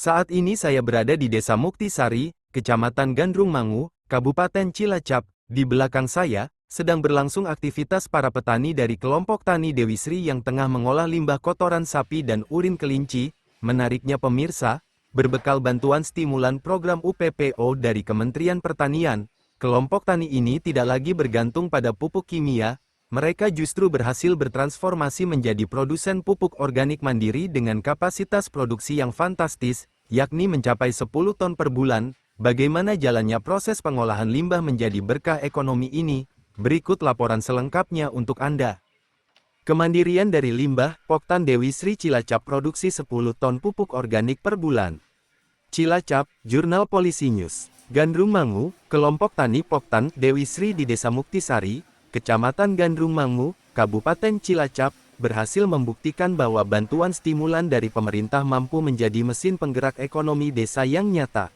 Saat ini saya berada di Desa Muktisari, Kecamatan Gandrung Mangu, Kabupaten Cilacap. Di belakang saya, sedang berlangsung aktivitas para petani dari kelompok Tani Dewi Sri yang tengah mengolah limbah kotoran sapi dan urin kelinci. Menariknya pemirsa, berbekal bantuan stimulan program UPPO dari Kementerian Pertanian, kelompok tani ini tidak lagi bergantung pada pupuk kimia. Mereka justru berhasil bertransformasi menjadi produsen pupuk organik mandiri dengan kapasitas produksi yang fantastis, yakni mencapai 10 ton per bulan. Bagaimana jalannya proses pengolahan limbah menjadi berkah ekonomi ini? Berikut laporan selengkapnya untuk Anda. Kemandirian dari limbah, Poktan Dewi Sri Cilacap produksi 10 ton pupuk organik per bulan. Cilacap, Jurnal Polisi News. Gandrung Mangu, kelompok tani Poktan Dewi Sri di Desa Muktisari, Kecamatan Gandrung Mangu, Kabupaten Cilacap, berhasil membuktikan bahwa bantuan stimulan dari pemerintah mampu menjadi mesin penggerak ekonomi desa yang nyata.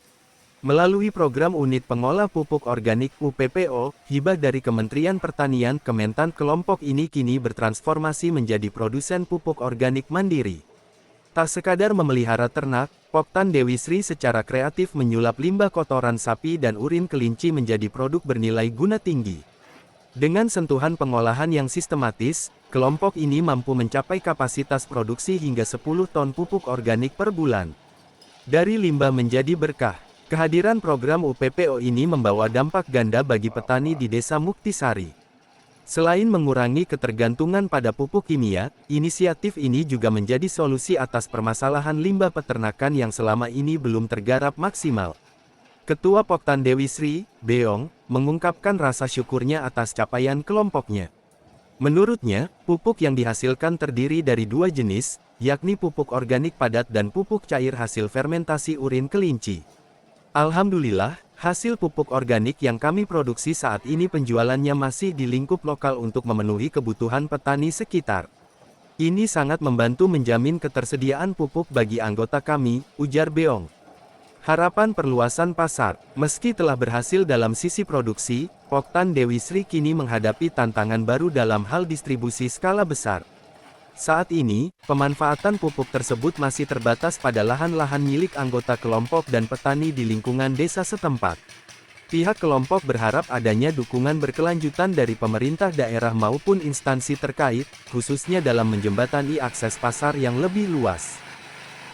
Melalui program Unit Pengolah Pupuk Organik UPPO, hibah dari Kementerian Pertanian Kementan, kelompok ini kini bertransformasi menjadi produsen pupuk organik mandiri. Tak sekadar memelihara ternak, Poktan Dewi Sri secara kreatif menyulap limbah kotoran sapi dan urin kelinci menjadi produk bernilai guna tinggi. Dengan sentuhan pengolahan yang sistematis, kelompok ini mampu mencapai kapasitas produksi hingga 10 ton pupuk organik per bulan. Dari limbah menjadi berkah, kehadiran program UPPO ini membawa dampak ganda bagi petani di Desa Muktisari. Selain mengurangi ketergantungan pada pupuk kimia, inisiatif ini juga menjadi solusi atas permasalahan limbah peternakan yang selama ini belum tergarap maksimal. Ketua Poktan Dewi Sri, Beong, mengungkapkan rasa syukurnya atas capaian kelompoknya. Menurutnya, pupuk yang dihasilkan terdiri dari dua jenis, yakni pupuk organik padat dan pupuk cair hasil fermentasi urin kelinci. Alhamdulillah, hasil pupuk organik yang kami produksi saat ini penjualannya masih di lingkup lokal untuk memenuhi kebutuhan petani sekitar. Ini sangat membantu menjamin ketersediaan pupuk bagi anggota kami, ujar Beong. Harapan perluasan pasar. Meski telah berhasil dalam sisi produksi, Poktan Dewi Sri kini menghadapi tantangan baru dalam hal distribusi skala besar. Saat ini, pemanfaatan pupuk tersebut masih terbatas pada lahan-lahan milik anggota kelompok dan petani di lingkungan desa setempat. Pihak kelompok berharap adanya dukungan berkelanjutan dari pemerintah daerah maupun instansi terkait, khususnya dalam menjembatani akses pasar yang lebih luas.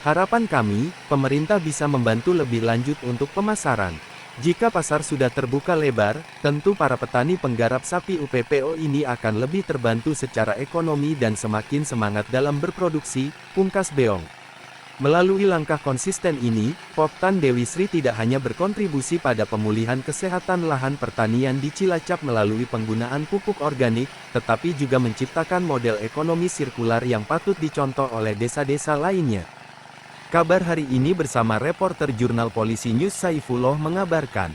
Harapan kami, pemerintah bisa membantu lebih lanjut untuk pemasaran. Jika pasar sudah terbuka lebar, tentu para petani penggarap sapi UPPO ini akan lebih terbantu secara ekonomi dan semakin semangat dalam berproduksi, pungkas Beong. Melalui langkah konsisten ini, Poktan Dewi Sri tidak hanya berkontribusi pada pemulihan kesehatan lahan pertanian di Cilacap melalui penggunaan pupuk organik, tetapi juga menciptakan model ekonomi sirkular yang patut dicontoh oleh desa-desa lainnya. Kabar hari ini bersama reporter Jurnal Polisi News Saifullah mengabarkan.